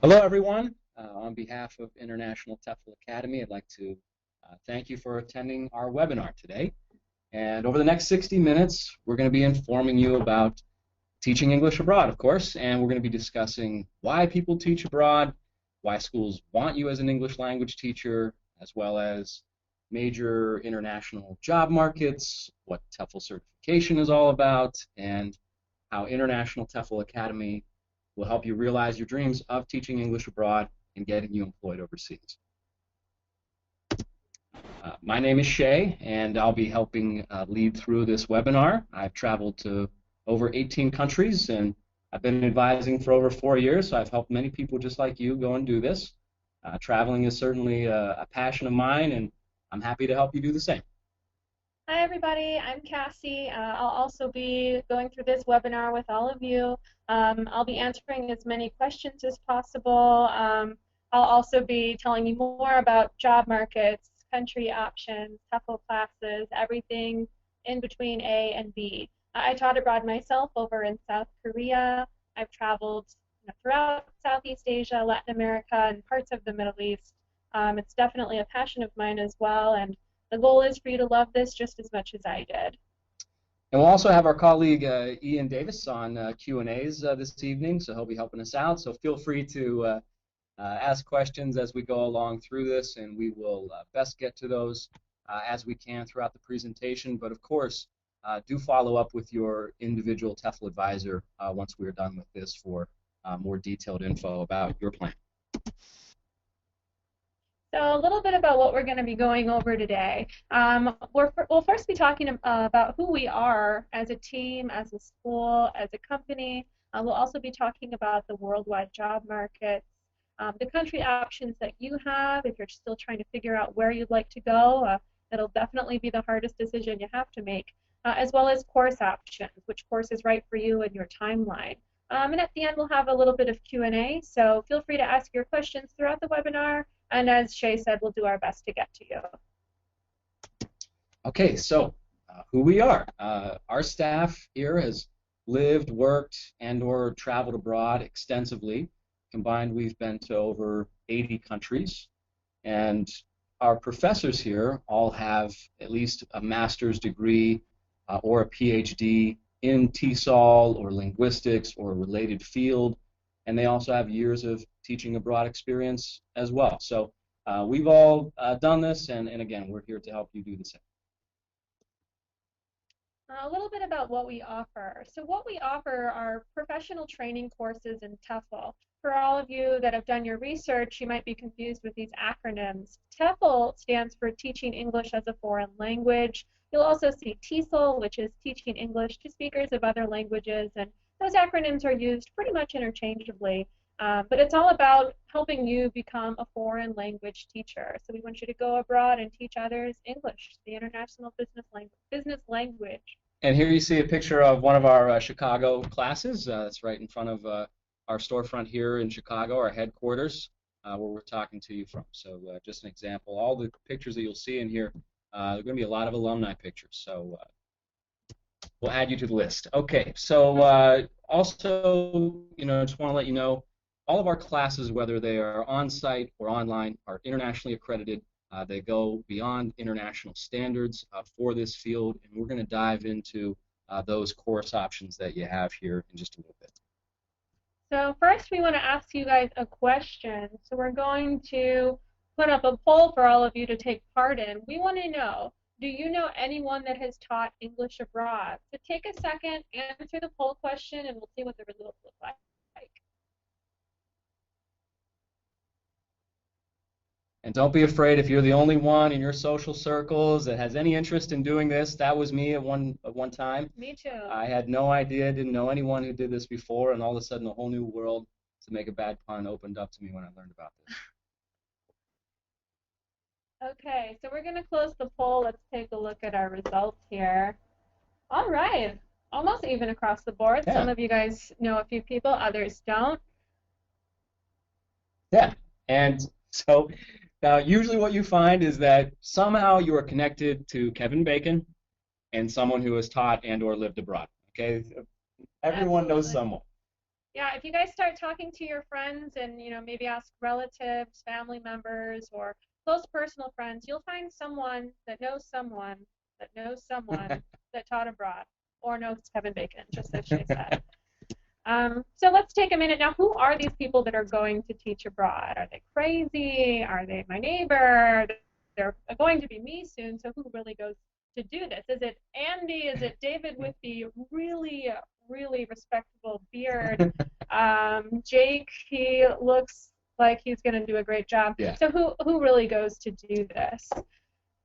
Hello, everyone. On behalf of International TEFL Academy, I'd like to thank you for attending our webinar today. And over the next 60 minutes, we're going to be informing you about teaching English abroad, of course, and we're going to be discussing why people teach abroad, why schools want you as an English language teacher, as well as major international job markets, what TEFL certification is all about, and how International TEFL Academy will help you realize your dreams of teaching English abroad and getting you employed overseas. My name is Shay, and I'll be helping lead through this webinar. I've traveled to over 18 countries, and I've been advising for over 4 years, so I've helped many people just like you go and do this. Traveling is certainly a passion of mine, and I'm happy to help you do the same. Hi everybody, I'm Cassie. I'll also be going through this webinar with all of you. I'll be answering as many questions as possible. I'll also be telling you more about job markets, country options, TEFL classes, everything in between A and B. I taught abroad myself over in South Korea. I've traveled throughout Southeast Asia, Latin America, and parts of the Middle East. It's definitely a passion of mine as well, and the goal is for you to love this just as much as I did. And we'll also have our colleague Ian Davis on Q&As this evening, so he'll be helping us out. So feel free to ask questions as we go along through this, and we will best get to those as we can throughout the presentation. But of course, do follow up with your individual TEFL advisor once we're done with this for more detailed info about your plan. So a little bit about what we're going to be going over today. We'll first be talking about who we are as a team, as a school, as a company. We'll also be talking about the worldwide job market, the country options that you have if you're still trying to figure out where you'd like to go. That'll definitely be the hardest decision you have to make, as well as course options, which course is right for you and your timeline. And at the end, we'll have a little bit of Q&A, so feel free to ask your questions throughout the webinar. And as Shay said, we'll do our best to get to you. Okay, so who we are. Our staff here has lived, worked, and/or traveled abroad extensively. Combined, we've been to over 80 countries. And our professors here all have at least a master's degree or a PhD in TESOL or linguistics or a related field, and they also have years of teaching abroad experience as well. So we've all done this, and again, we're here to help you do the same. A little bit about what we offer. So what we offer are professional training courses in TEFL. For all of you that have done your research, you might be confused with these acronyms. TEFL stands for Teaching English as a Foreign Language. You'll also see TESOL, which is Teaching English to Speakers of Other Languages, and those acronyms are used pretty much interchangeably. But it's all about helping you become a foreign language teacher. So we want you to go abroad and teach others English, the international business language. And here you see a picture of one of our Chicago classes. That's right in front of our storefront here in Chicago, our headquarters, where we're talking to you from. So just an example. All the pictures that you'll see in here, there are going to be a lot of alumni pictures. So we'll add you to the list. Okay, so also, just want to let you know, all of our classes, whether they are on-site or online, are internationally accredited. They go beyond international standards for this field, and we're going to dive into those course options that you have here in just a little bit. So first we want to ask you guys a question. So we're going to put up a poll for all of you to take part in. We want to know, do you know anyone that has taught English abroad? So take a second, answer the poll question, and we'll see what the results look like. And don't be afraid if you're the only one in your social circles that has any interest in doing this. That was me at one time. Me too. I had no idea, didn't know anyone who did this before, and all of a sudden a whole new world, to make a bad pun, opened up to me when I learned about this. Okay, so we're going to close the poll. Let's take a look at our results here. All right, almost even across the board. Yeah. Some of you guys know a few people, others don't. Yeah, and so usually what you find is that somehow you are connected to Kevin Bacon and someone who has taught and or lived abroad. Okay, everyone knows someone. Yeah, if you guys start talking to your friends and, maybe ask relatives, family members, or close personal friends, you'll find someone that knows someone that knows someone that taught abroad or knows Kevin Bacon, just as Shay said. So let's take a minute now. Who are these people that are going to teach abroad? Are they crazy? Are they my neighbor? They're going to be me soon, so who really goes to do this? Is it Andy? Is it David with the really, really respectable beard? Jake, he looks like he's going to do a great job. Yeah. So who really goes to do this?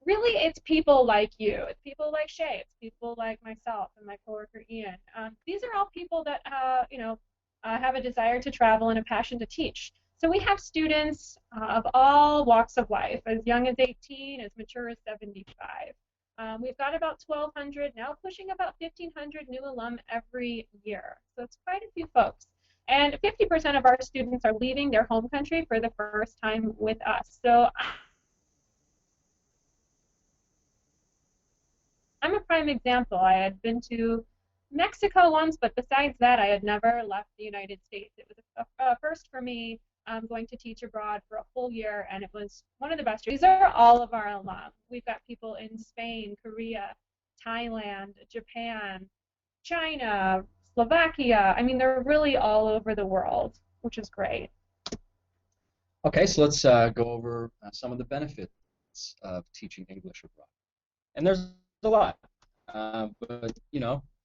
Really, it's people like you. It's people like Shay. It's people like myself and my coworker Ian. These are all people that have a desire to travel and a passion to teach. So we have students of all walks of life, as young as 18, as mature as 75. We've got about 1,200, now pushing about 1,500 new alum every year. So it's quite a few folks. And 50% of our students are leaving their home country for the first time with us. So I'm a prime example. I had been to Mexico once, but besides that, I had never left the United States. It was a first for me going to teach abroad for a full year, and it was one of the best. These are all of our alum. We've got people in Spain, Korea, Thailand, Japan, China, Slovakia. I mean, they're really all over the world, which is great. Okay, so let's go over some of the benefits of teaching English abroad. And there's a lot. But,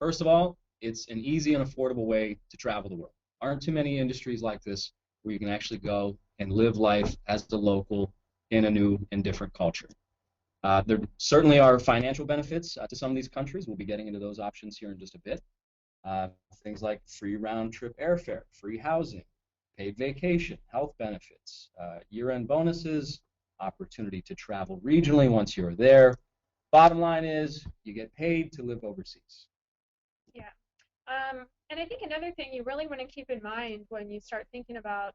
first of all, it's an easy and affordable way to travel the world. Aren't too many industries like this where you can actually go and live life as a local in a new and different culture. There certainly are financial benefits to some of these countries. We'll be getting into those options here in just a bit. Things like free round-trip airfare, free housing, paid vacation, health benefits, year-end bonuses, opportunity to travel regionally once you're there. Bottom line is you get paid to live overseas. Yeah. And I think another thing you really want to keep in mind when you start thinking about,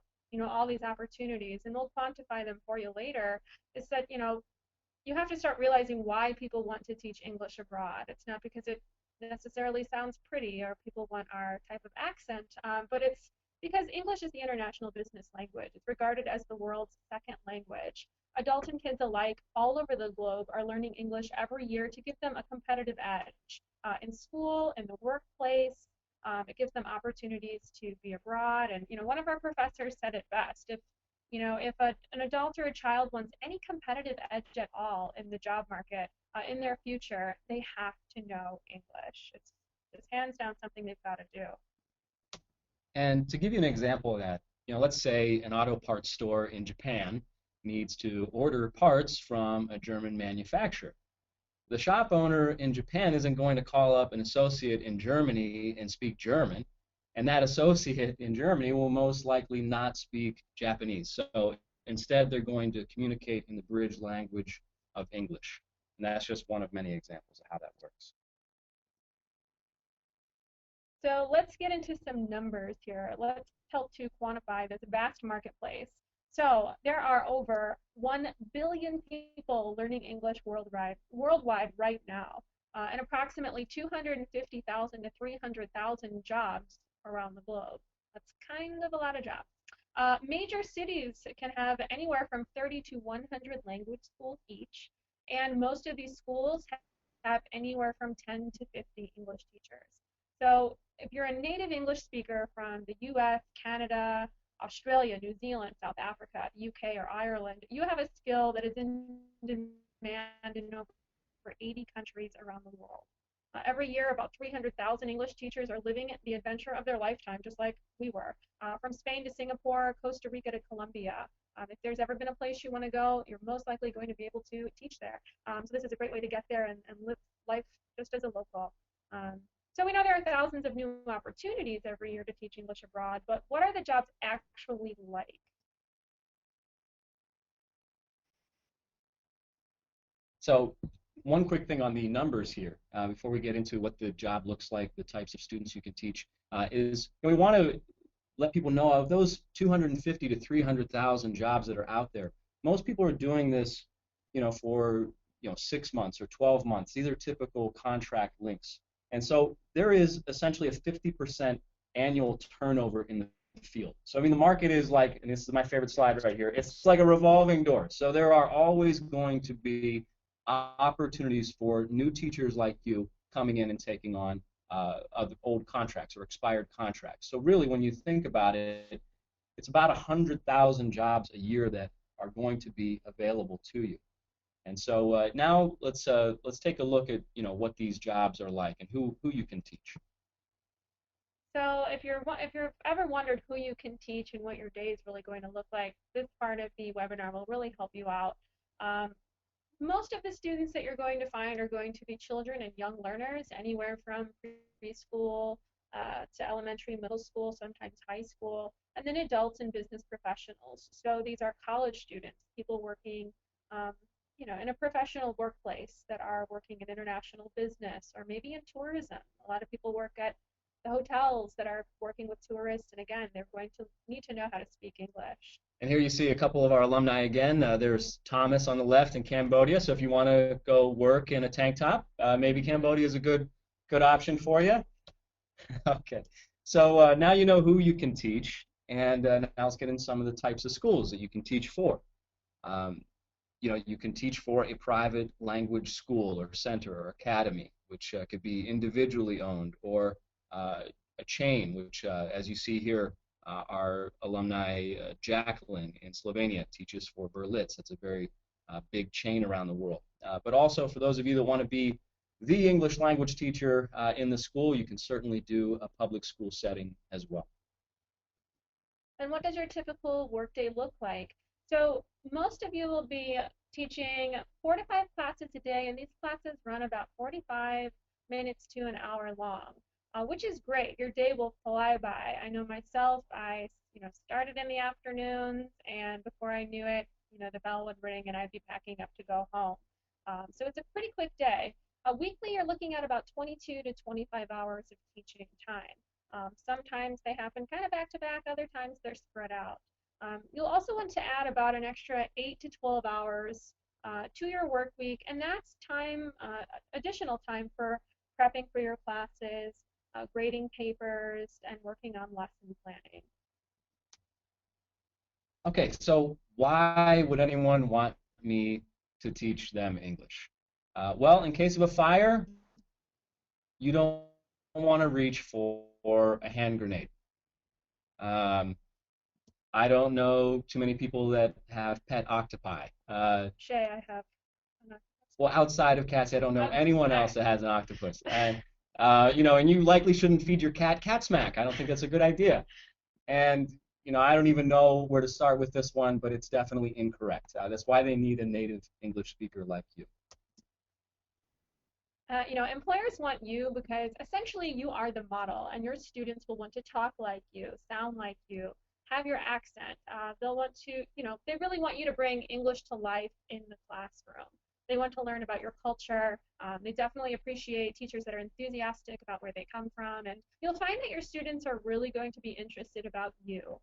all these opportunities, and we'll quantify them for you later, is that, you have to start realizing why people want to teach English abroad. It's not because it necessarily sounds pretty or people want our type of accent, but it's because English is the international business language. It's regarded as the world's second language. Adults and kids alike all over the globe are learning English every year to give them a competitive edge in school, in the workplace. It gives them opportunities to be abroad. And one of our professors said it best: if an adult or a child wants any competitive edge at all in the job market in their future, they have to know English. It's hands down something they've got to do. And to give you an example of that, let's say an auto parts store in Japan needs to order parts from a German manufacturer. The shop owner in Japan isn't going to call up an associate in Germany and speak German, and that associate in Germany will most likely not speak Japanese. So instead, they're going to communicate in the bridge language of English. And that's just one of many examples of how that works. So let's get into some numbers here. Let's help to quantify this vast marketplace. So there are over 1 billion people learning English worldwide right now, and approximately 250,000 to 300,000 jobs around the globe. That's kind of a lot of jobs. Major cities can have anywhere from 30 to 100 language schools each, and most of these schools have anywhere from 10 to 50 English teachers. So if you're a native English speaker from the US, Canada, Australia, New Zealand, South Africa, UK, or Ireland, you have a skill that is in demand in over 80 countries around the world. Every year, about 300,000 English teachers are living the adventure of their lifetime, just like we were, from Spain to Singapore, Costa Rica to Colombia. If there's ever been a place you want to go, you're most likely going to be able to teach there. So this is a great way to get there and live life just as a local. So we know there are thousands of new opportunities every year to teach English abroad, but what are the jobs actually like? So one quick thing on the numbers here, before we get into what the job looks like, the types of students you can teach, is we want to let people know of those 250 to 300,000 jobs that are out there. Most people are doing this, for 6 months or 12 months. These are typical contract links. And so there is essentially a 50% annual turnover in the field. So I mean, the market is like, and this is my favorite slide right here, it's like a revolving door. So there are always going to be opportunities for new teachers like you coming in and taking on old contracts or expired contracts. So really, when you think about it, it's about 100,000 jobs a year that are going to be available to you. And so now let's take a look at what these jobs are like and who you can teach. So if you've ever wondered who you can teach and what your day is really going to look like, this part of the webinar will really help you out. Um, Most of the students that you're going to find are going to be children and young learners, anywhere from preschool to elementary, middle school, sometimes high school, and then adults and business professionals. So these are college students, people working, um, in a professional workplace that are working in international business or maybe in tourism. A lot of people work at the hotels that are working with tourists, and again, they're going to need to know how to speak English. And here you see a couple of our alumni again. There's Thomas on the left in Cambodia. So if you want to go work in a tank top, maybe Cambodia is a good option for you. Okay. So now you know who you can teach, and now let's get into some of the types of schools that you can teach for. Um, you can teach for a private language school or center or academy, which could be individually owned, or a chain, which, as you see here, our alumni Jacqueline in Slovenia teaches for Berlitz. That's a very big chain around the world. But also, for those of you that want to be the English language teacher in the school, you can certainly do a public school setting as well. And what does your typical workday look like? So most of you will be teaching 4 to 5 classes a day, and these classes run about 45 minutes to an hour long, which is great. Your day will fly by. I know myself, I started in the afternoons, and before I knew it, the bell would ring and I'd be packing up to go home. So it's a pretty quick day. Weekly, you're looking at about 22 to 25 hours of teaching time. Sometimes they happen kind of back to back, other times they're spread out. You'll also want to add about an extra 8 to 12 hours to your work week, and that's time, additional time for prepping for your classes, grading papers, and working on lesson planning. Okay, so why would anyone want me to teach them English? Well, in case of a fire, you don't want to reach for a hand grenade. I don't know too many people that have pet octopi. Shay, I have. Well, outside of cats, I don't know anyone else that has an octopus. And and you likely shouldn't feed your cat smack. I don't think that's a good idea. And I don't even know where to start with this one, but it's definitely incorrect. That's why they need a native English speaker like you. Employers want you because essentially you are the model, and your students will want to talk like you, sound like you, have your accent. They'll want to, they really want you to bring English to life in the classroom. They want to learn about your culture. They definitely appreciate teachers that are enthusiastic about where they come from, and you'll find that your students are really going to be interested about you.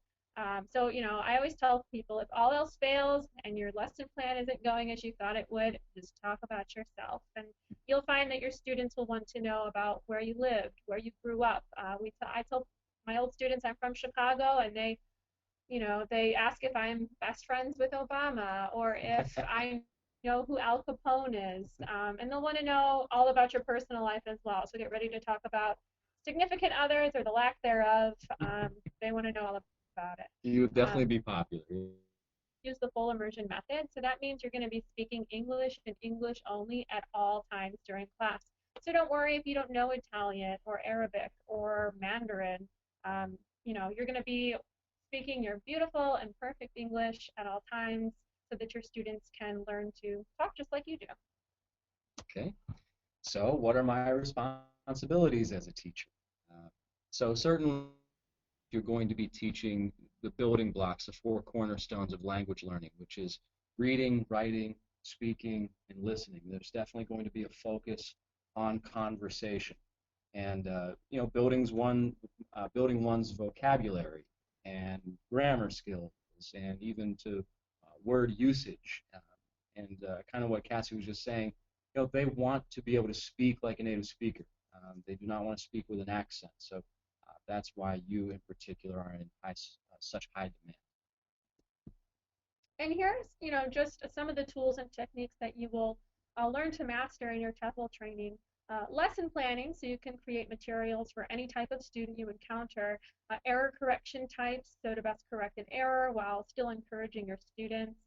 So, I always tell people, if all else fails and your lesson plan isn't going as you thought it would, just talk about yourself. And you'll find that your students will want to know about where you lived, where you grew up. I tell my old students I'm from Chicago, and they ask if I'm best friends with Obama or if I know who Al Capone is. And they'll want to know all about your personal life as well. So get ready to talk about significant others or the lack thereof. They want to know all about it. You would definitely be popular. Use the full immersion method. So that means you're going to be speaking English and English only at all times during class. So don't worry if you don't know Italian or Arabic or Mandarin. You're going to be speaking your beautiful and perfect English at all times so that your students can learn to talk just like you do. Okay. So what are my responsibilities as a teacher? So certainly you're going to be teaching the building blocks, the 4 cornerstones of language learning, which is reading, writing, speaking, and listening. There's definitely going to be a focus on conversation, and building one's vocabulary and grammar skills, and even to word usage, and kind of what Cassie was just saying. They want to be able to speak like a native speaker. They do not want to speak with an accent. So that's why you in particular are in such high demand. And here's, just some of the tools and techniques that you will learn to master in your TEFL training. Lesson planning, so you can create materials for any type of student you encounter. Error correction types, so to best correct an error while still encouraging your students.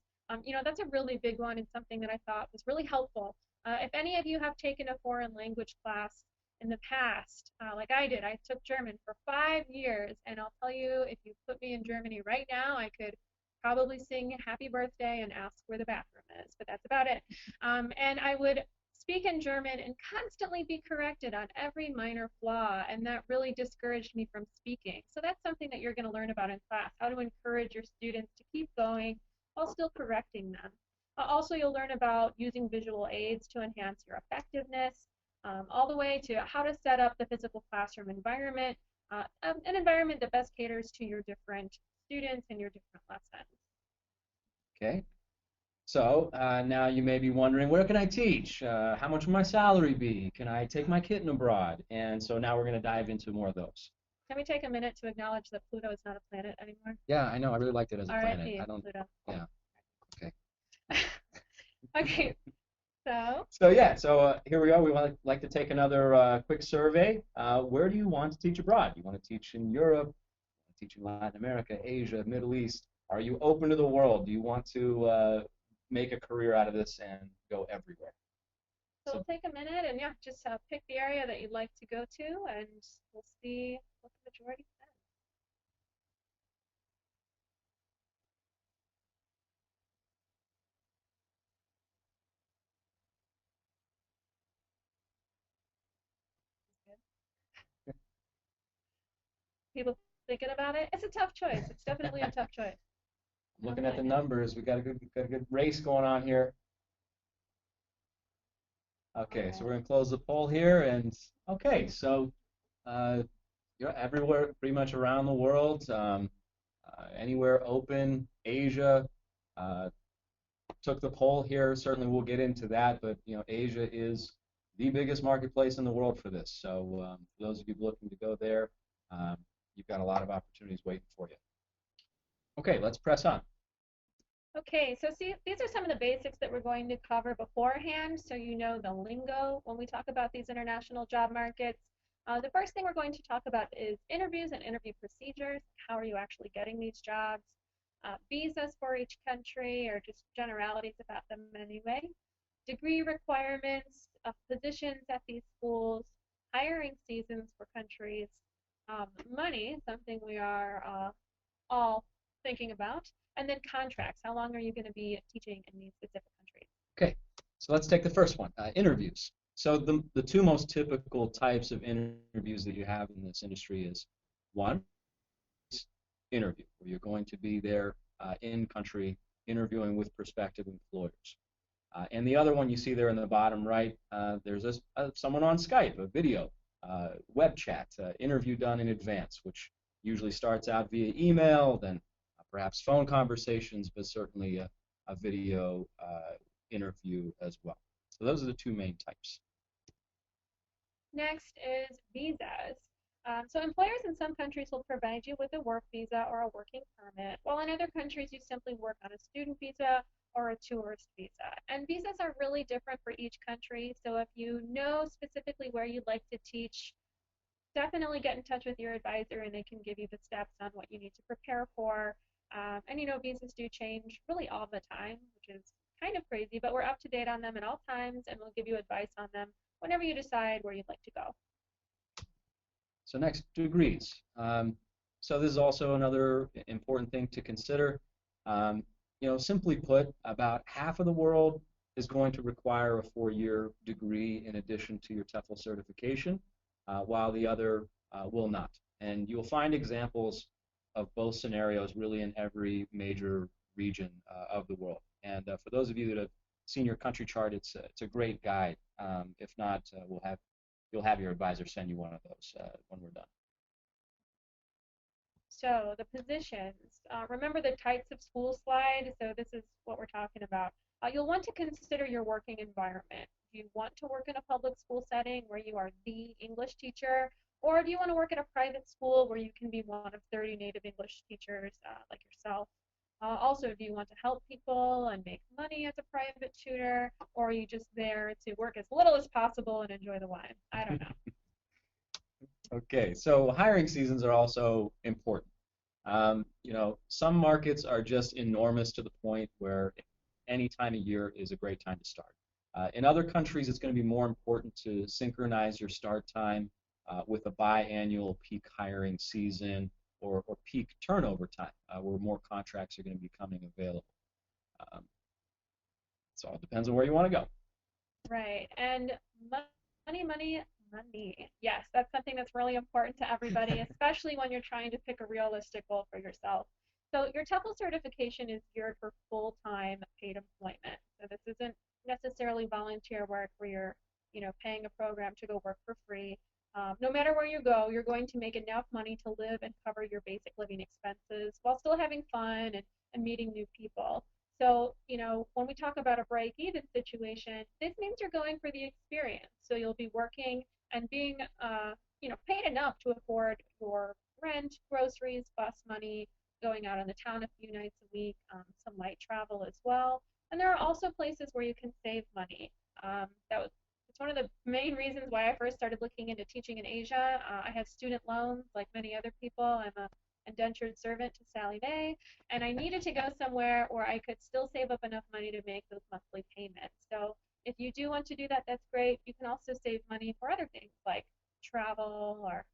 That's a really big one and something that I thought was really helpful. If any of you have taken a foreign language class in the past, like I did, I took German for 5 years, and I'll tell you, if you put me in Germany right now, I could probably sing happy birthday and ask where the bathroom is, but that's about it. And I would speak in German and constantly be corrected on every minor flaw, and that really discouraged me from speaking. So that's something that you're going to learn about in class, how to encourage your students to keep going while still correcting them. Also, you'll learn about using visual aids to enhance your effectiveness, all the way to how to set up the physical classroom environment, an environment that best caters to your different students and your different lessons. Okay. So now you may be wondering, where can I teach? How much will my salary be? Can I take my kitten abroad? And so now we're going to dive into more of those. Can we take a minute to acknowledge that Pluto is not a planet anymore? Yeah, I know. I really liked it as a planet. R.I.P. I don't. Pluto. Yeah. Okay. Okay. So. So yeah. So here we go. We want to like to take another quick survey. Where do you want to teach abroad? You want to teach in Europe? Teach in Latin America, Asia, Middle East? Are you open to the world? Do you want to make a career out of this and go everywhere? So we'll take a minute and just pick the area that you'd like to go to, and we'll see what the majority says. People thinking about it? It's a tough choice. It's definitely a tough choice. Looking at the numbers, we got a good race going on here. Okay, so we're gonna close the poll here, and okay, so you're everywhere, pretty much around the world, anywhere open. Asia took the poll here. Certainly, we'll get into that, but Asia is the biggest marketplace in the world for this. So for those of you looking to go there, you've got a lot of opportunities waiting for you. Okay, let's press on. Okay, so see, these are some of the basics that we're going to cover beforehand, so you know the lingo when we talk about these international job markets. The first thing we're going to talk about is interviews and interview procedures. How are you actually getting these jobs? Visas for each country, or just generalities about them anyway. Degree requirements, positions at these schools, hiring seasons for countries, money, something we are all thinking about, and then contracts. How long are you going to be teaching in these specific countries? Okay, so let's take the first one, interviews. So the two most typical types of interviews that you have in this industry is one, interview, where you're going to be there in country interviewing with prospective employers. And the other one you see there in the bottom right, there's someone on Skype, a video, web chat, interview done in advance, which usually starts out via email, then perhaps phone conversations, but certainly a video interview as well. So those are the two main types. Next is visas. So employers in some countries will provide you with a work visa or a working permit, while in other countries you simply work on a student visa or a tourist visa. And visas are really different for each country, so if you know specifically where you'd like to teach, definitely get in touch with your advisor and they can give you the steps on what you need to prepare for. And visas do change really all the time, which is kind of crazy, but we're up to date on them at all times, and we'll give you advice on them whenever you decide where you'd like to go. So next, degrees. So this is also another important thing to consider. Simply put, about half of the world is going to require a 4-year degree in addition to your TEFL certification, while the other will not. And you'll find examples of both scenarios really in every major region of the world. And for those of you that have seen your country chart, it's a great guide. If not, you'll have your advisor send you one of those when we're done. So the positions, remember the types of school slide, so this is what we're talking about. You'll want to consider your working environment. Do you want to work in a public school setting where you are the English teacher, Or do you want to work at a private school where you can be one of 30 native English teachers like yourself? Also, do you want to help people and make money as a private tutor, or are you just there to work as little as possible and enjoy the wine? I don't know. Okay, so hiring seasons are also important. Some markets are just enormous to the point where any time of year is a great time to start. In other countries, it's going to be more important to synchronize your start time with a biannual peak hiring season or peak turnover time, where more contracts are going to be coming available. Um, so it all depends on where you want to go. Right. And money, money, money. Yes, that's something that's really important to everybody, especially when you're trying to pick a realistic goal for yourself. So your TEFL certification is geared for full-time paid employment. So this isn't necessarily volunteer work where you're, paying a program to go work for free. No matter where you go, you're going to make enough money to live and cover your basic living expenses while still having fun and meeting new people. So, when we talk about a break even situation, this means you're going for the experience. So you'll be working and being, paid enough to afford your rent, groceries, bus money, going out on the town a few nights a week, some light travel as well. And there are also places where you can save money. It's one of the main reasons why I first started looking into teaching in Asia. I have student loans like many other people. I'm a indentured servant to Sally Mae, and I needed to go somewhere where I could still save up enough money to make those monthly payments. So if you do want to do that, that's great. You can also save money for other things like travel or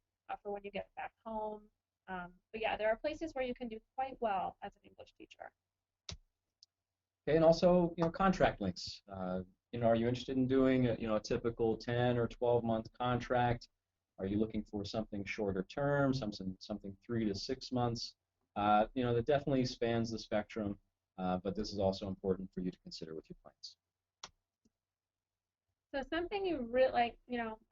for when you get back home. But yeah, there are places where you can do quite well as an English teacher. Okay, and also, contract lengths. Are you interested in doing a typical 10 or 12-month contract? Are you looking for something shorter term, something 3 to 6 months? That definitely spans the spectrum, but this is also important for you to consider with your plans. So something you really like,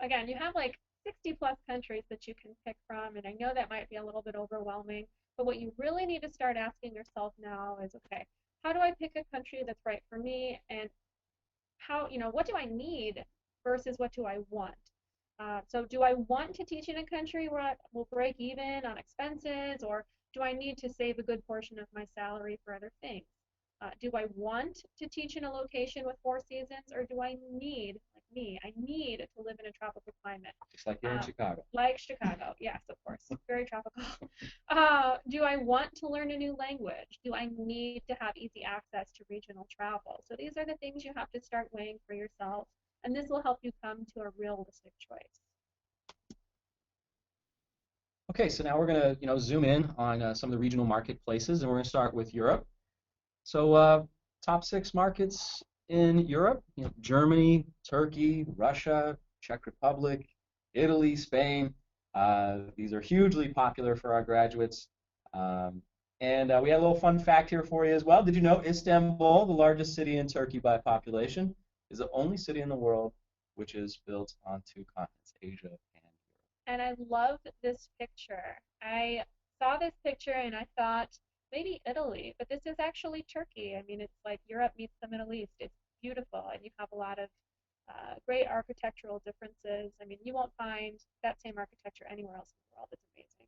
again, you have like 60 plus countries that you can pick from, and I know that might be a little bit overwhelming, but what you really need to start asking yourself now is, okay, how do I pick a country that's right for me, and what do I need versus what do I want? So do I want to teach in a country where I will break even on expenses, or do I need to save a good portion of my salary for other things? Do I want to teach in a location with 4 seasons, or do I need, like me, I need to live in a tropical climate? Just like here in Chicago. Like Chicago, yes, of course, very tropical. Do I want to learn a new language? Do I need to have easy access to regional travel? So these are the things you have to start weighing for yourself, and this will help you come to a realistic choice. Okay, so now we're going to zoom in on some of the regional marketplaces, and we're going to start with Europe. So top 6 markets in Europe: Germany, Turkey, Russia, Czech Republic, Italy, Spain. These are hugely popular for our graduates. And we have a little fun fact here for you as well. Did you know Istanbul, the largest city in Turkey by population, is the only city in the world which is built on 2 continents, Asia and Europe? And I love this picture. I saw this picture and I thought maybe Italy, but this is actually Turkey. I mean, it's like Europe meets the Middle East. It's beautiful, and you have a lot of great architectural differences. I mean, you won't find that same architecture anywhere else in the world. It's amazing.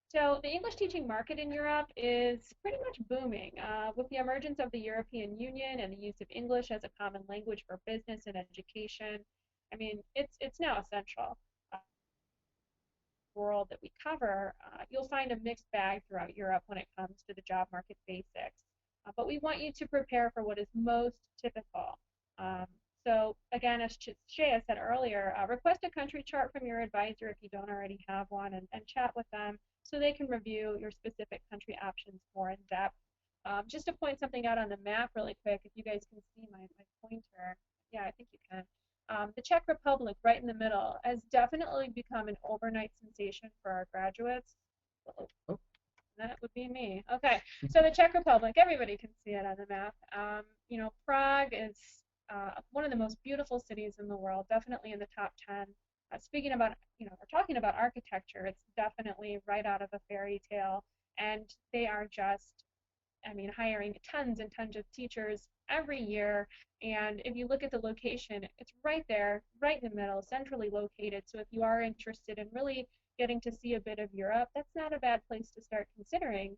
So the English teaching market in Europe is pretty much booming. With the emergence of the European Union and the use of English as a common language for business and education, I mean, it's now essential. World that we cover, you'll find a mixed bag throughout Europe when it comes to the job market basics. But we want you to prepare for what is most typical. So again, as Shea said earlier, request a country chart from your advisor if you don't already have one, and chat with them so they can review your specific country options more in depth. Just to point something out on the map really quick, if you guys can see my pointer. Yeah, I think you can. The Czech Republic, right in the middle, has definitely become an overnight sensation for our graduates. Oh, that would be me. Okay, so the Czech Republic, everybody can see it on the map. Prague is one of the most beautiful cities in the world, definitely in the top 10. Speaking about, we're talking about architecture, it's definitely right out of a fairy tale, and they are just I mean, hiring tons and tons of teachers every year. And if you look at the location, it's right there, right in the middle, centrally located. So if you are interested in really getting to see a bit of Europe, that's not a bad place to start considering,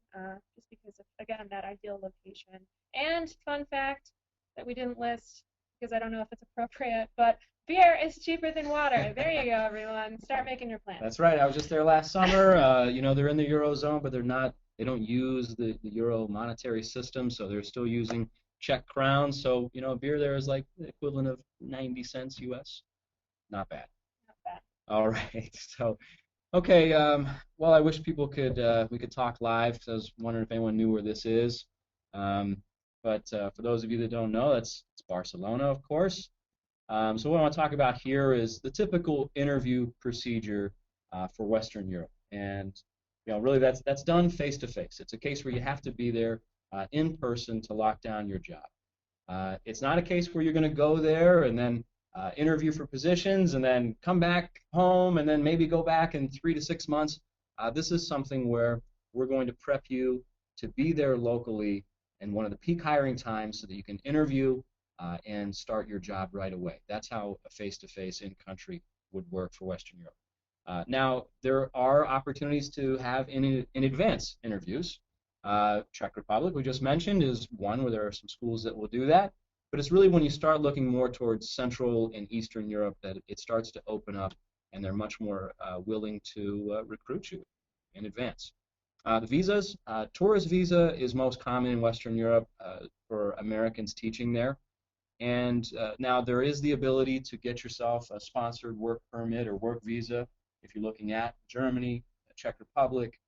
just because of, again, that ideal location. And fun fact that we didn't list, because I don't know if it's appropriate, but beer is cheaper than water. There you go, everyone. Start making your plans. That's right. I was just there last summer. You know, they're in the Eurozone, but they're not. They don't use the Euro monetary system, so they're still using Czech crowns. So, you know, a beer there is like the equivalent of 90 cents US. Not bad. Not bad. All right. So, okay. Well, I wish people could we could talk live, because I was wondering if anyone knew where this is. Um, but for those of you that don't know, it's Barcelona, of course. So what I want to talk about here is the typical interview procedure for Western Europe, and you know, really that's done face to face. It's a case where you have to be there in person to lock down your job. It's not a case where you're going to go there and then interview for positions and then come back home and then maybe go back in 3 to 6 months. This is something where we're going to prep you to be there locally in one of the peak hiring times so that you can interview and start your job right away. That's how a face-to-face in-country would work for Western Europe. Now, there are opportunities to have in advance interviews. Czech Republic, we just mentioned, is one where there are some schools that will do that. But it's really when you start looking more towards Central and Eastern Europe that it starts to open up, and they're much more willing to recruit you in advance. The visas, tourist visa is most common in Western Europe for Americans teaching there. And now there is the ability to get yourself a sponsored work permit or work visa if you're looking at Germany, the Czech Republic,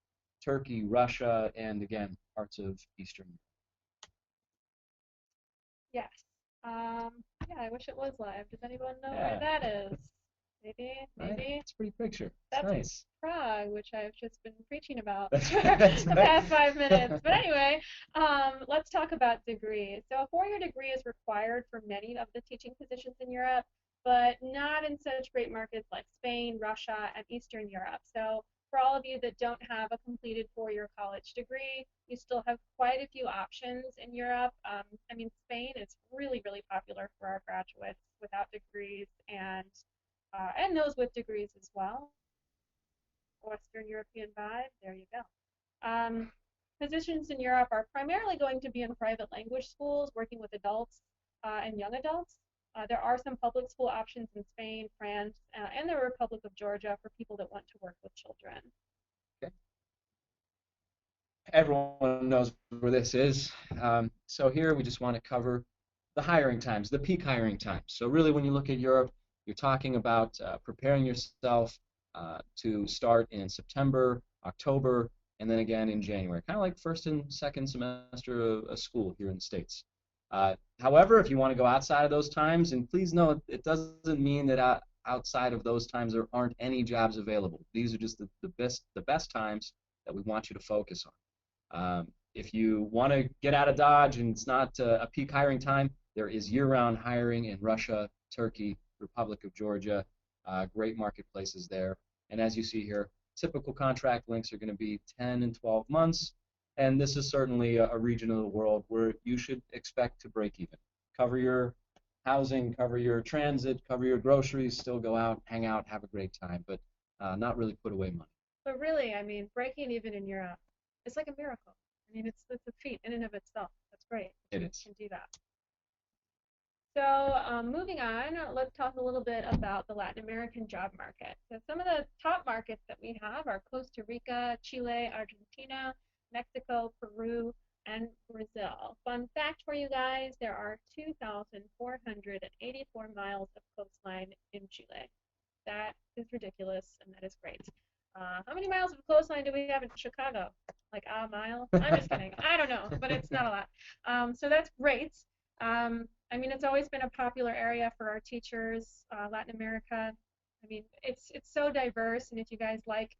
Turkey, Russia, and again, parts of Eastern Europe. Yes. Yeah, I wish it was live. Does anyone know Yeah. where that is? Maybe, Right? maybe. It's a pretty picture. It's That's nice. Prague, which I've just been preaching about That's for that's the nice. past 5 minutes. But anyway, let's talk about degrees. So a four-year degree is required for many of the teaching positions in Europe, but not in such great markets like Spain, Russia, and Eastern Europe. So for all of you that don't have a completed four-year college degree, you still have quite a few options in Europe. I mean, Spain is really, really popular for our graduates without degrees and those with degrees as well. Western European vibe, there you go. Positions in Europe are primarily going to be in private language schools working with adults and young adults. There are some public school options in Spain, France, and the Republic of Georgia for people that want to work with children. Okay. Everyone knows where this is. So here we just want to cover the hiring times, the peak hiring times. So really when you look at Europe, you're talking about preparing yourself to start in September, October, and then again in January, kind of like first and second semester of school here in the States. However, if you want to go outside of those times, and please know it doesn't mean that outside of those times there aren't any jobs available. These are just the best times that we want you to focus on. If you want to get out of Dodge and it's not a peak hiring time, there is year-round hiring in Russia, Turkey, Republic of Georgia, great marketplaces there. And as you see here, typical contract lengths are going to be 10 and 12 months. And this is certainly a region of the world where you should expect to break even. Cover your housing, cover your transit, cover your groceries, still go out, hang out, have a great time, but not really put away money. But really, I mean, breaking even in Europe, it's like a miracle. I mean, it's a feat in and of itself. That's great. It is. You can do that. So moving on, let's talk a little bit about the Latin American job market. So some of the top markets that we have are Costa Rica, Chile, Argentina, Mexico, Peru, and Brazil. Fun fact for you guys, there are 2,484 miles of coastline in Chile. That is ridiculous, and that is great. How many miles of coastline do we have in Chicago? Like a mile? I'm just kidding. I don't know, but it's not a lot. So that's great. I mean, it's always been a popular area for our teachers, Latin America. I mean, it's so diverse, and if you guys like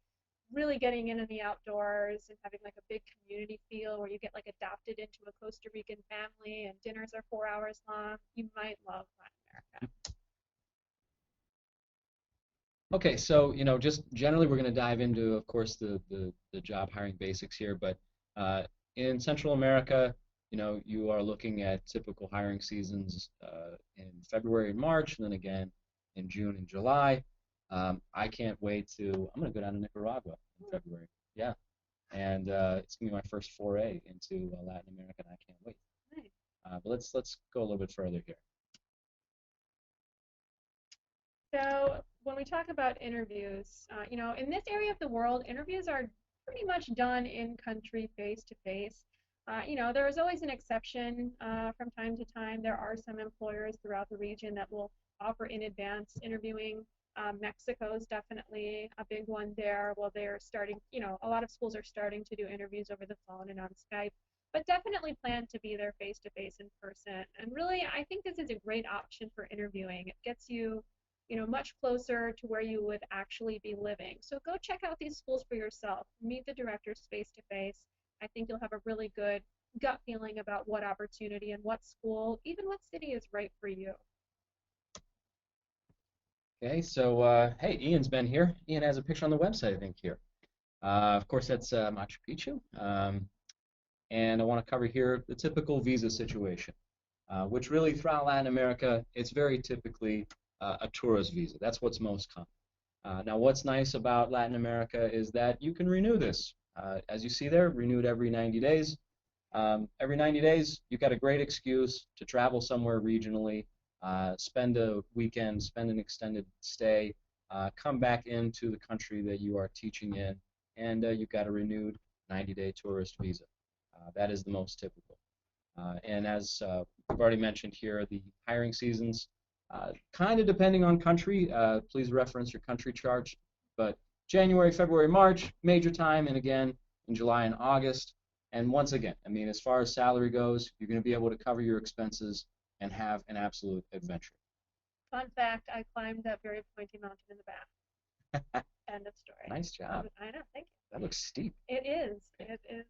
really getting in the outdoors and having like a big community feel where you get like adopted into a Costa Rican family and dinners are 4 hours long, you might love Latin America. Okay, so just generally we're going to dive into, of course, the job hiring basics here, but In Central America, you are looking at typical hiring seasons in February and March, and then again in June and July. I can't wait to. I'm going to go down to Nicaragua in February. Yeah, and it's going to be my first foray into Latin America, and I can't wait. Nice. But let's go a little bit further here. So when we talk about interviews, in this area of the world, interviews are pretty much done in country face to face. There is always an exception from time to time. There are some employers throughout the region that will offer in advance interviewing. Mexico is definitely a big one there. Well, they're starting, a lot of schools are starting to do interviews over the phone and on Skype, but definitely plan to be there face to face in person. And really, I think this is a great option for interviewing. It gets you much closer to where you would actually be living. So go check out these schools for yourself. Meet the directors face to face. I think you'll have a really good gut feeling about what opportunity and what school, even what city is right for you. Okay, so hey, Ian's been here. Ian has a picture on the website, I think, here. Of course, that's Machu Picchu. And I want to cover here the typical visa situation, which really throughout Latin America, it's very typically a tourist visa. That's what's most common. Now, what's nice about Latin America is that you can renew this. As you see there, renewed every 90 days. Every 90 days, you've got a great excuse to travel somewhere regionally, spend a weekend, spend an extended stay, come back into the country that you are teaching in, and you've got a renewed 90-day tourist visa. That is the most typical. And as we've already mentioned here, the hiring seasons, kind of depending on country, please reference your country charts, but January, February, March, major time, and again in July and August. And once again, I mean, as far as salary goes, you're going to be able to cover your expenses and have an absolute adventure. Fun fact, I climbed that very pointy mountain in the back. End of story. Nice job. I know, thank you. That looks steep. It is. It is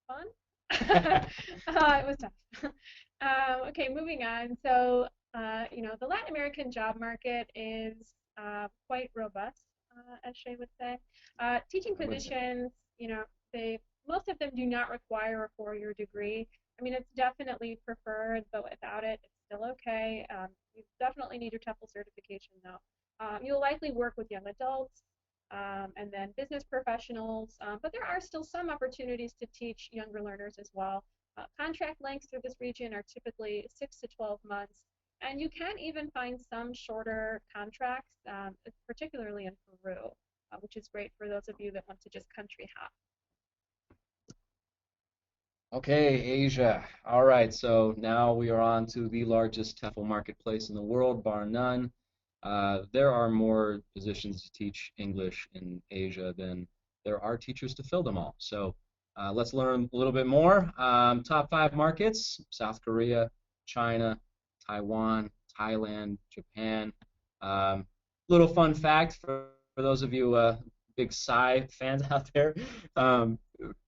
fun. It was tough. Okay, moving on. So, the Latin American job market is quite robust, as Shay would say. Teaching positions, most of them do not require a four-year degree. I mean, it's definitely preferred, but without it, it's still okay. You definitely need your TEFL certification, though. You'll likely work with young adults, and then business professionals, but there are still some opportunities to teach younger learners as well. Contract lengths through this region are typically 6 to 12 months, and you can even find some shorter contracts, particularly in Peru, which is great for those of you that want to just country hop. Okay, Asia. All right, so now we are on to the largest TEFL marketplace in the world, bar none. There are more positions to teach English in Asia than there are teachers to fill them all. So let's learn a little bit more. Top 5 markets: South Korea, China, Taiwan, Thailand, Japan. Little fun fact for those of you big Psy fans out there.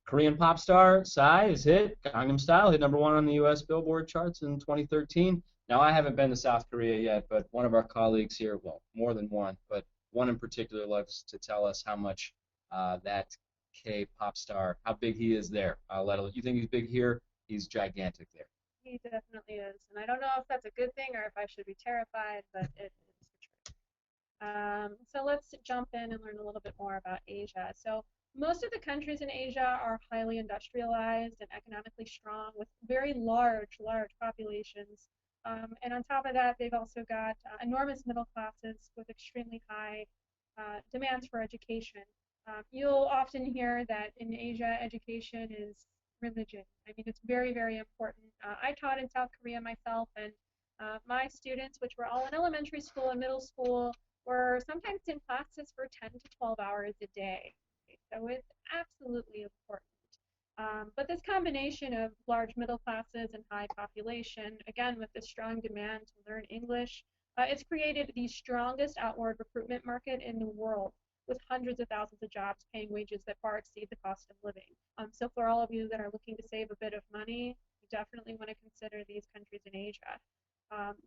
Korean pop star Psy's hit Gangnam Style hit #1 on the U.S. Billboard charts in 2013. Now, I haven't been to South Korea yet, but one of our colleagues here, well, more than one, but one in particular loves to tell us how much that K-pop star, how big he is there. You think he's big here? He's gigantic there. He definitely is. And I don't know if that's a good thing or if I should be terrified, but it is the truth. So let's jump in and learn a little bit more about Asia. So most of the countries in Asia are highly industrialized and economically strong with very large populations. And on top of that, they've also got enormous middle classes with extremely high demands for education. You'll often hear that in Asia, education is religion. I mean, it's very, very important. I taught in South Korea myself, and my students, which were all in elementary school and middle school, were sometimes in classes for 10 to 12 hours a day. So it's absolutely important. But this combination of large middle classes and high population, again with the strong demand to learn English, it's created the strongest outward recruitment market in the world, with hundreds of thousands of jobs paying wages that far exceed the cost of living. So for all of you that are looking to save a bit of money, you definitely want to consider these countries in Asia.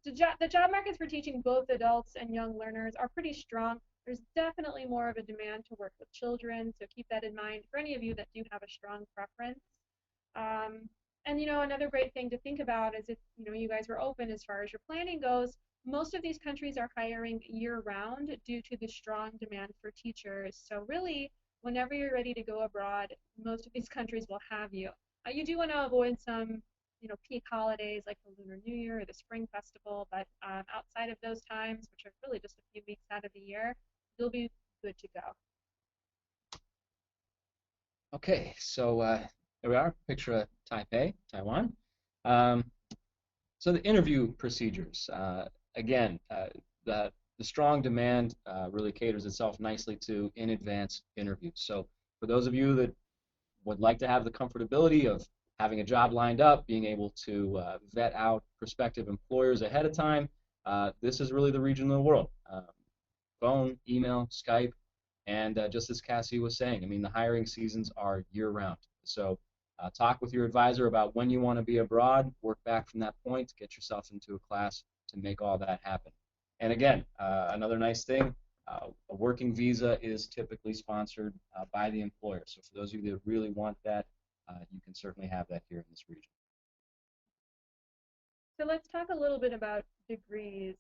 The job markets for teaching both adults and young learners are pretty strong. There's definitely more of a demand to work with children, so keep that in mind for any of you that do have a strong preference. And another great thing to think about is if you guys were open as far as your planning goes, most of these countries are hiring year-round due to the strong demand for teachers. So really, whenever you're ready to go abroad, most of these countries will have you. You do want to avoid some, peak holidays like the Lunar New Year or the Spring Festival, but outside of those times, which are really just a few weeks out of the year, you'll be good to go. Okay, so here we are, picture of Taipei, Taiwan. Um, so the interview procedures, again, the strong demand really caters itself nicely to in-advance interviews. So for those of you that would like to have the comfortability of having a job lined up, being able to vet out prospective employers ahead of time, this is really the region of the world. Phone, email, Skype, and just as Cassie was saying, I mean, the hiring seasons are year-round. So talk with your advisor about when you want to be abroad, work back from that point, get yourself into a class to make all that happen. And again, another nice thing, a working visa is typically sponsored by the employer. So for those of you that really want that, you can certainly have that here in this region. So let's talk a little bit about degrees.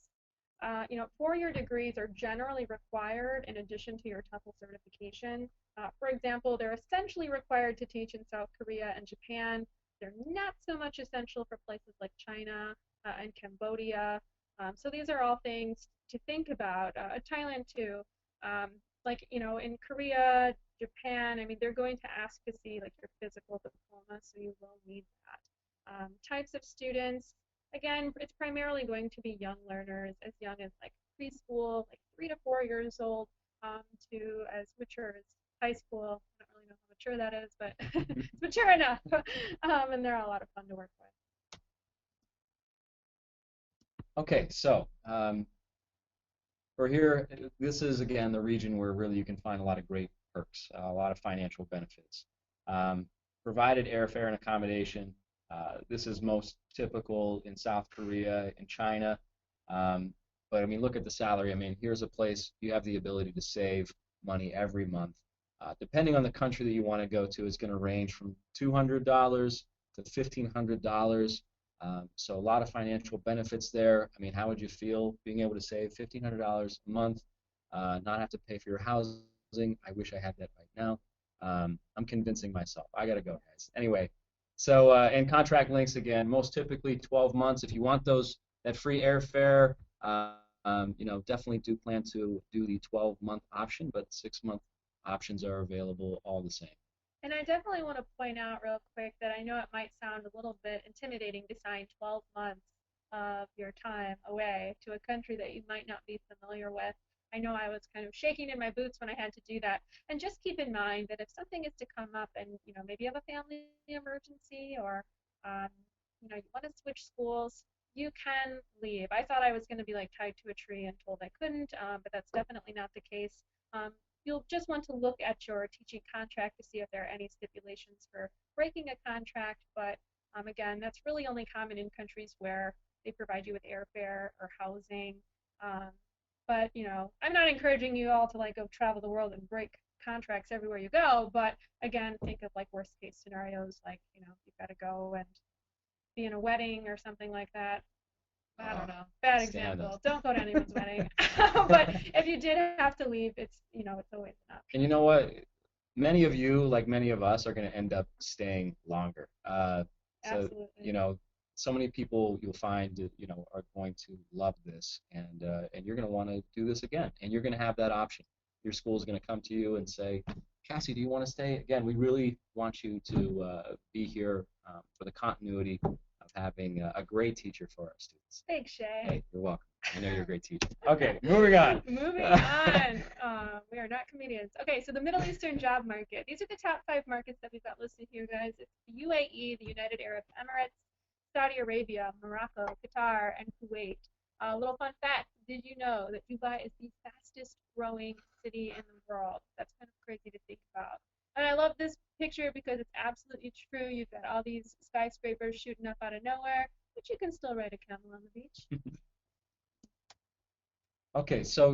Four-year degrees are generally required in addition to your TEFL certification. For example, they're essentially required to teach in South Korea and Japan. They're not so much essential for places like China and Cambodia. So these are all things to think about. Thailand too. In Korea, Japan, I mean, they're going to ask to see like your physical diploma, so you will need that. Types of students, again, it's primarily going to be young learners, as young as like preschool, like 3 to 4 years old, to as mature as high school. I don't really know how mature that is, but it's mature enough, and they're a lot of fun to work with. Okay, so for here, this is again the region where really you can find a lot of great perks, a lot of financial benefits. Provided airfare and accommodation. This is most typical in South Korea and China. But I mean, look at the salary. I mean, here's a place you have the ability to save money every month. Depending on the country that you want to go to, it's going to range from $200 to $1,500. So a lot of financial benefits there. I mean, how would you feel being able to save $1,500 a month, not have to pay for your housing? I wish I had that right now. I'm convincing myself. I got to go, guys. Anyway, so and contract lengths again, most typically 12 months. If you want that free airfare, definitely do plan to do the 12-month option, but 6-month options are available all the same. And I definitely want to point out real quick that I know it might sound a little bit intimidating to sign 12 months of your time away to a country that you might not be familiar with. I know I was kind of shaking in my boots when I had to do that. And just keep in mind that if something is to come up and, maybe you have a family emergency or, you want to switch schools, you can leave. I thought I was going to be like tied to a tree and told I couldn't, but that's definitely not the case. You'll just want to look at your teaching contract to see if there are any stipulations for breaking a contract, but again, that's really only common in countries where they provide you with airfare or housing. But I'm not encouraging you all to like go travel the world and break contracts everywhere you go, but again, think of like worst case scenarios, like you've got to go and be in a wedding or something like that. I don't know. Bad example. Don't go to anyone's wedding. But if you did have to leave, it's always an option. And you know what? Many of you, like many of us, are going to end up staying longer. Absolutely. So many people you'll find are going to love this, and you're going to want to do this again, and you're going to have that option. Your school is going to come to you and say, Cassie, do you want to stay? Again, we really want you to be here for the continuity of having a great teacher for our students. Thanks, Shay. Hey, you're welcome. I know you're a great teacher. Okay, moving on. Moving on. We are not comedians. Okay, so the Middle Eastern job market. These are the top 5 markets that we've got listed here, guys. It's the UAE, the United Arab Emirates, Saudi Arabia, Morocco, Qatar, and Kuwait. A little fun fact, did you know that Dubai is the fastest growing city in the world? That's kind of crazy to think about. And I love this picture because it's absolutely true. You've got all these skyscrapers shooting up out of nowhere, but you can still ride a camel on the beach. Okay, so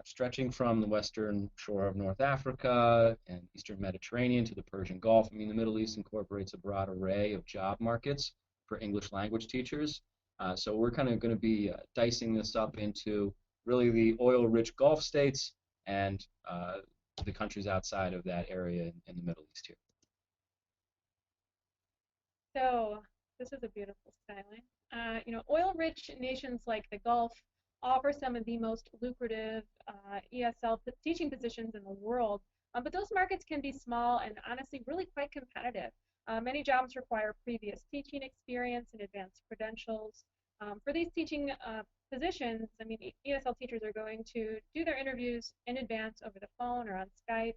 stretching from the western shore of North Africa and eastern Mediterranean to the Persian Gulf. I mean, the Middle East incorporates a broad array of job markets for English language teachers. So we're kind of going to be dicing this up into really the oil-rich Gulf states and the countries outside of that area in the Middle East here. So this is a beautiful skyline. Oil-rich nations like the Gulf offer some of the most lucrative ESL teaching positions in the world, but those markets can be small and honestly really quite competitive. Many jobs require previous teaching experience and advanced credentials. For these teaching positions, I mean, ESL teachers are going to do their interviews in advance over the phone or on Skype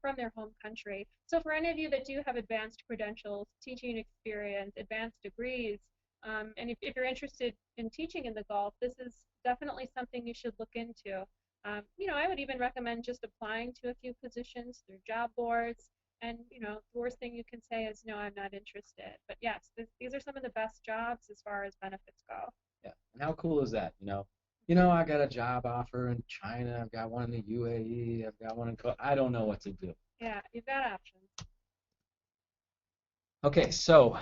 from their home country. So for any of you that do have advanced credentials, teaching experience, advanced degrees, and if you're interested in teaching in the Gulf, this is definitely something you should look into. I would even recommend just applying to a few positions through job boards. And the worst thing you can say is, no, I'm not interested. But yes, these are some of the best jobs as far as benefits go. Yeah, and how cool is that? I got a job offer in China. I've got one in the UAE. I've got one in. I don't know what to do. Yeah, you've got options. Okay, so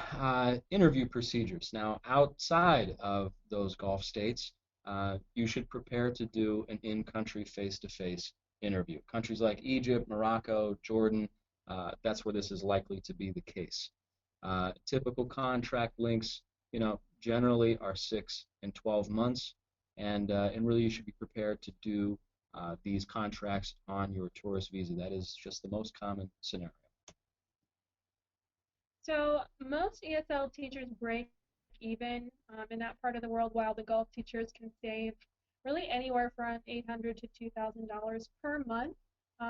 interview procedures. Now, outside of those Gulf states, you should prepare to do an in-country face-to-face interview. Countries like Egypt, Morocco, Jordan, that's where this is likely to be the case. Typical contract lengths, generally are 6 and 12 months, and really you should be prepared to do these contracts on your tourist visa. That is just the most common scenario. So most ESL teachers break even in that part of the world, while the Gulf teachers can save really anywhere from $800 to $2,000 per month.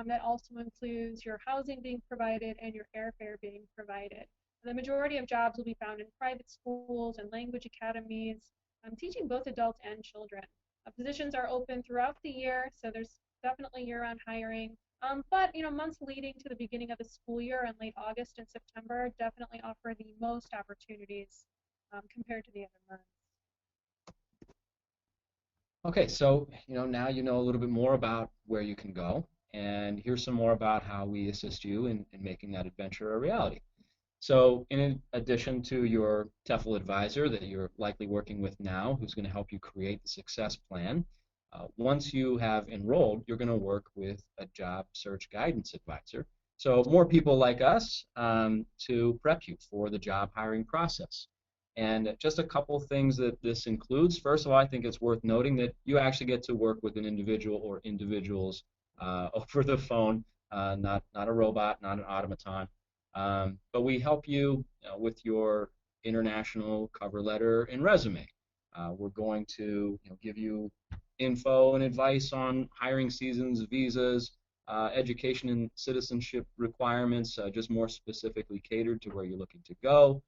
That also includes your housing being provided and your airfare being provided. The majority of jobs will be found in private schools and language academies, teaching both adults and children. Positions are open throughout the year, so there's definitely year-round hiring. But months leading to the beginning of the school year in late August and September definitely offer the most opportunities compared to the other months. Okay, so now you know a little bit more about where you can go, and here's some more about how we assist you in making that adventure a reality. So in addition to your TEFL advisor that you're likely working with now, who's going to help you create the success plan, once you have enrolled, you're going to work with a job search guidance advisor. So more people like us to prep you for the job hiring process. And just a couple things that this includes. First of all, I think it's worth noting that you actually get to work with an individual or individuals over the phone, not a robot, not an automaton. But we help you with your international cover letter and resume. We're going to give you info and advice on hiring seasons, visas, education and citizenship requirements, just more specifically catered to where you're looking to go.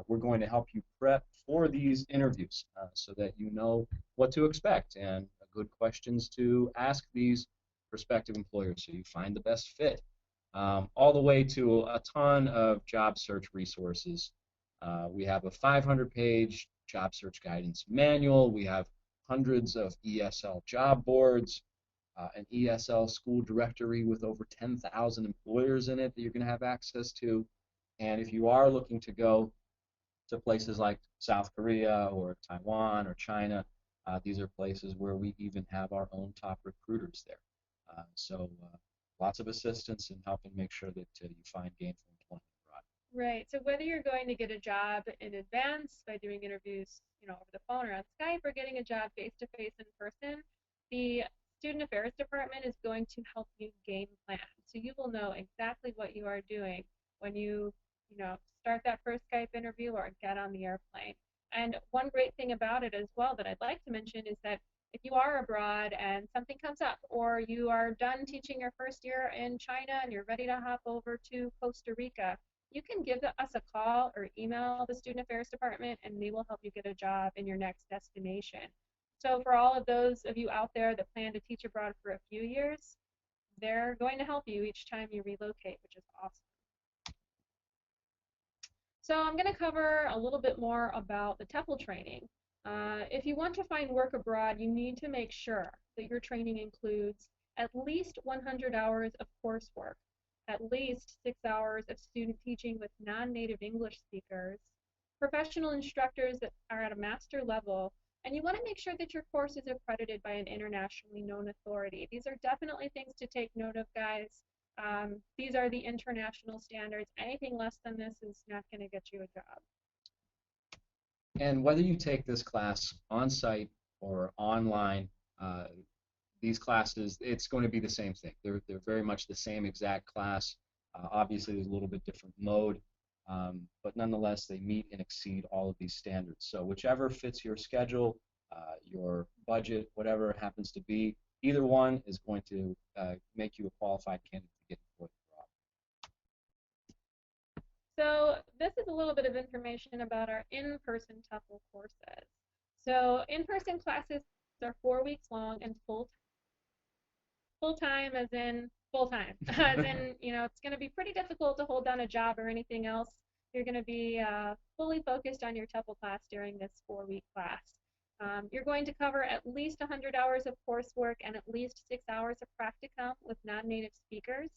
We're going to help you prep for these interviews so that you know what to expect and good questions to ask these prospective employers so you find the best fit. All the way to a ton of job search resources. We have a 500-page job search guidance manual. We have hundreds of ESL job boards, an ESL school directory with over 10,000 employers in it that you're going to have access to. And if you are looking to go to places like South Korea or Taiwan or China, these are places where we even have our own top recruiters there. So lots of assistance in helping make sure that you find gainful employment abroad. Right. So whether you're going to get a job in advance by doing interviews, over the phone or on Skype, or getting a job face-to-face in person, the Student Affairs Department is going to help you game plan. So you will know exactly what you are doing when you start that first Skype interview or get on the airplane. And one great thing about it as well that I'd like to mention is that if you are abroad and something comes up, or you are done teaching your first year in China and you're ready to hop over to Costa Rica, you can give us a call or email the Student Affairs Department, and they will help you get a job in your next destination. So for all of those of you out there that plan to teach abroad for a few years, they're going to help you each time you relocate, which is awesome. So I'm going to cover a little bit more about the TEFL training. If you want to find work abroad, you need to make sure that your training includes at least 100 hours of coursework, at least 6 hours of student teaching with non-native English speakers, professional instructors that are at a master level, and you want to make sure that your course is accredited by an internationally known authority. These are definitely things to take note of, guys. These are the international standards. Anything less than this is not going to get you a job. And whether you take this class on site or online, uh, these classes, it's going to be the same thing. They're very much the same exact class. Obviously, there's a little bit different mode, but nonetheless, they meet and exceed all of these standards. So whichever fits your schedule, your budget, whatever it happens to be, either one is going to make you a qualified candidate to get employed abroad. So this is a little bit of information about our in-person TEFL courses. So in-person classes are 4 weeks long and full-time as in full-time. As in, it's going to be pretty difficult to hold down a job or anything else. You're going to be fully focused on your TEFL class during this 4-week class. You're going to cover at least 100 hours of coursework and at least 6 hours of practicum with non-native speakers.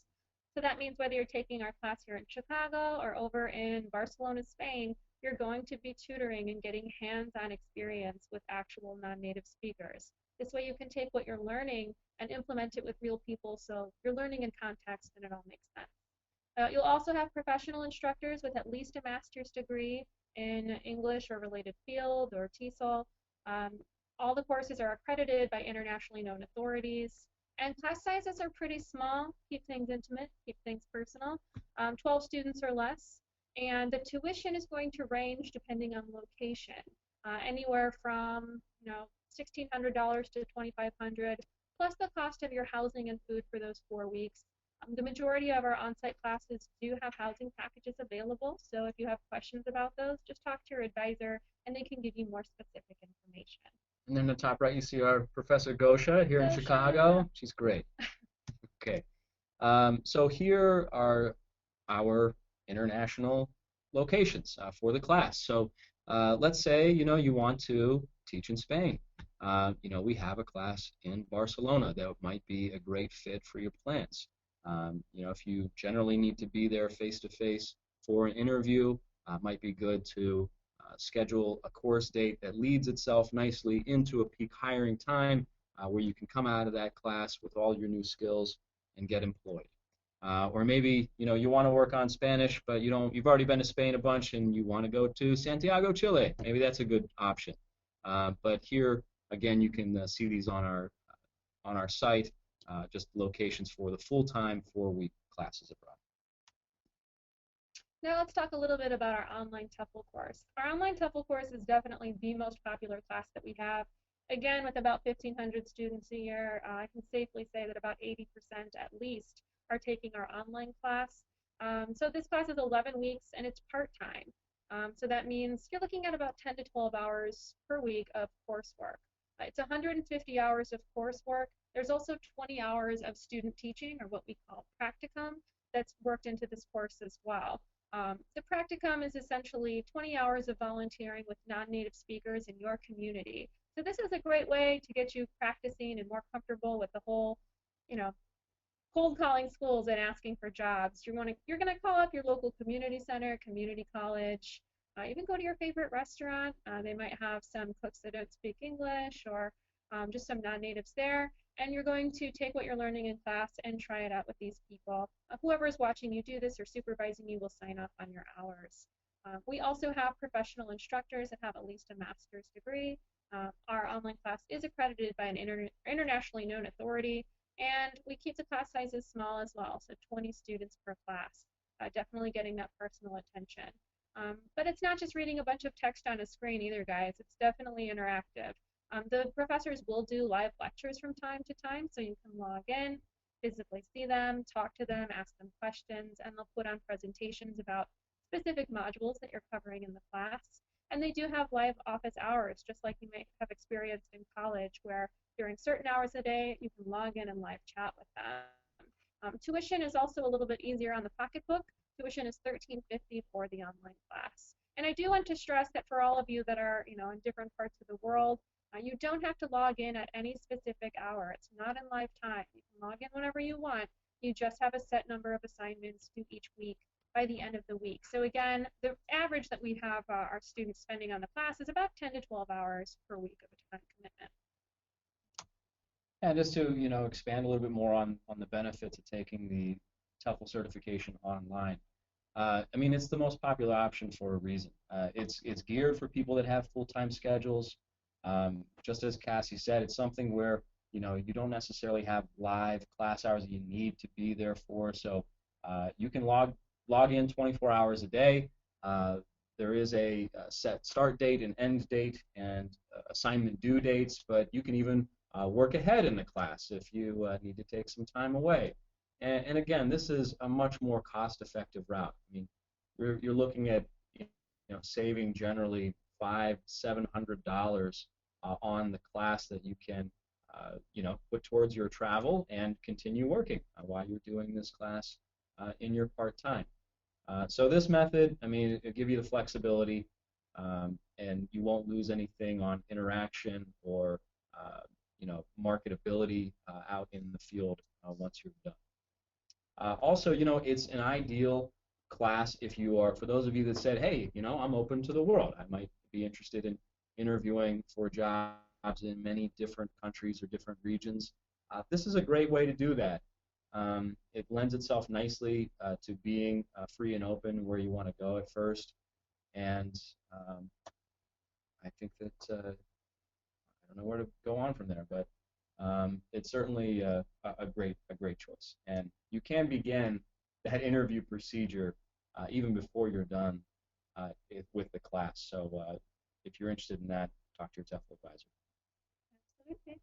So that means whether you're taking our class here in Chicago or over in Barcelona, Spain, you're going to be tutoring and getting hands-on experience with actual non-native speakers. This way you can take what you're learning and implement it with real people, so you're learning in context and it all makes sense. You'll also have professional instructors with at least a master's degree in English or related field or TESOL. All the courses are accredited by internationally known authorities. And class sizes are pretty small, keep things intimate, keep things personal, 12 students or less. And the tuition is going to range depending on location, anywhere from $1,600 to $2,500, plus the cost of your housing and food for those 4 weeks. The majority of our on-site classes do have housing packages available, so if you have questions about those, just talk to your advisor and they can give you more specific information. And then in the top right, you see our Professor Gosha here in Chicago. She's great. Okay. So here are our international locations for the class. So let's say, you want to teach in Spain. We have a class in Barcelona that might be a great fit for your plans. If you generally need to be there face-to-face for an interview, it might be good to schedule a course date that leads itself nicely into a peak hiring time where you can come out of that class with all your new skills and get employed. Or maybe you want to work on Spanish, but you've already been to Spain a bunch and you want to go to Santiago, Chile. Maybe that's a good option. But here again, you can see these on our site, just locations for the full-time 4-week classes abroad. Now let's talk a little bit about our online TEFL course. Our online TEFL course is definitely the most popular class that we have. Again, with about 1,500 students a year, I can safely say that about 80% at least are taking our online class. So this class is 11 weeks and it's part-time. So that means you're looking at about 10 to 12 hours per week of coursework. It's 150 hours of coursework. There's also 20 hours of student teaching, or what we call practicum, that's worked into this course as well. The practicum is essentially 20 hours of volunteering with non-native speakers in your community. So this is a great way to get you practicing and more comfortable with the whole, cold calling schools and asking for jobs. You're going to call up your local community center, community college, even go to your favorite restaurant. They might have some cooks that don't speak English or just some non-natives there. And you're going to take what you're learning in class and try it out with these people. Whoever is watching you do this or supervising you will sign off on your hours. We also have professional instructors that have at least a master's degree. Our online class is accredited by an internationally known authority, and we keep the class sizes small as well, so 20 students per class, definitely getting that personal attention. But it's not just reading a bunch of text on a screen either, guys. It's definitely interactive. The professors will do live lectures from time to time, so you can log in, physically see them, talk to them, ask them questions, and they'll put on presentations about specific modules that you're covering in the class. And they do have live office hours, just like you may have experienced in college, where during certain hours a day, you can log in and live chat with them. Tuition is also a little bit easier on the pocketbook. Tuition is $13.50 for the online class. And I do want to stress that for all of you that are, in different parts of the world, you don't have to log in at any specific hour. It's not in live time. You can log in whenever you want. You just have a set number of assignments due each week by the end of the week. So again, the average that we have our students spending on the class is about 10 to 12 hours per week of a time commitment. And just to expand a little bit more on the benefits of taking the TEFL certification online. I mean, it's the most popular option for a reason. It's geared for people that have full-time schedules. Just as Cassie said, it's something where you don't necessarily have live class hours that you need to be there for. So you can log in 24 hours a day. There is a set start date and end date and assignment due dates, but you can even work ahead in the class if you need to take some time away. And again, this is a much more cost-effective route. I mean, you're looking at saving generally $500–700 on the class that you can put towards your travel and continue working while you're doing this class in your part-time. So this method, I mean, it'll give you the flexibility, and you won't lose anything on interaction or marketability out in the field once you're done. Also, it's an ideal class if you are, for those of you that said, hey, I'm open to the world. I might be interested in interviewing for jobs in many different countries or different regions. This is a great way to do that. It lends itself nicely to being free and open where you want to go at first. And I think that I don't know where to go on from there, but it's certainly a great choice. And you can begin that interview procedure even before you're done with the class. So if you're interested in that, talk to your TEFL advisor. Absolutely.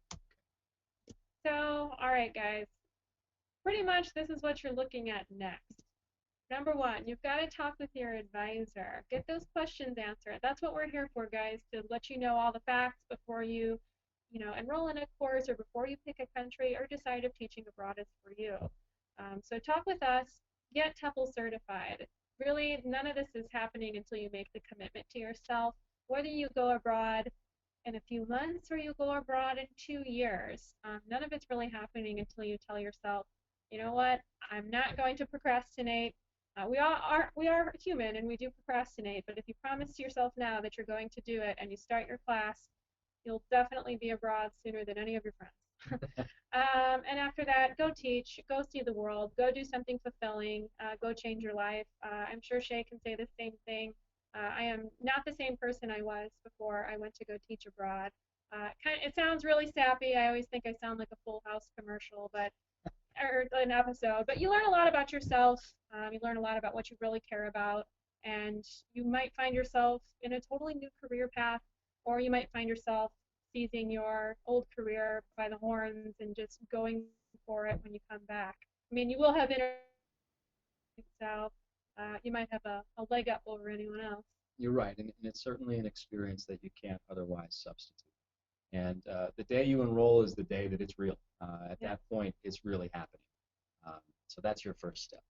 So, all right, guys. Pretty much this is what you're looking at next. Number one, you've got to talk with your advisor. Get those questions answered. That's what we're here for, guys, to let you know all the facts before you enroll in a course or before you pick a country or decide if teaching abroad is for you. So talk with us, get TEFL certified. Really, none of this is happening until you make the commitment to yourself, whether you go abroad in a few months or you go abroad in 2 years. None of it's really happening until you tell yourself, you know what, I'm not going to procrastinate. We are human and we do procrastinate, but if you promise to yourself now that you're going to do it and you start your class, you'll definitely be abroad sooner than any of your friends. And after that, go teach, go see the world, go do something fulfilling, go change your life. I'm sure Shay can say the same thing. I am not the same person I was before I went to go teach abroad. It sounds really sappy. I always think I sound like a Full House commercial, or an episode. But you learn a lot about yourself. You learn a lot about what you really care about, and you might find yourself in a totally new career path, or you might find yourself seizing your old career by the horns and just going for it when you come back. I mean, you will have interviews, so you might have a leg up over anyone else. You're right, and it's certainly an experience that you can't otherwise substitute. And the day you enroll is the day that it's real. At that point, it's really happening. So that's your first step.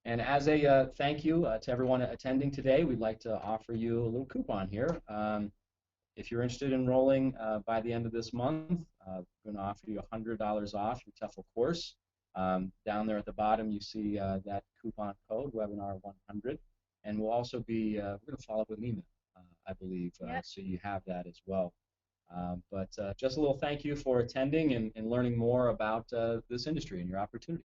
And as a thank you to everyone attending today, we'd like to offer you a little coupon here. If you're interested in enrolling by the end of this month, we're going to offer you $100 off your TEFL course. Down there at the bottom, you see that coupon code, webinar100. And we'll also be, we're going to follow up with an email, I believe, so you have that as well. But just a little thank you for attending and learning more about this industry and your opportunity.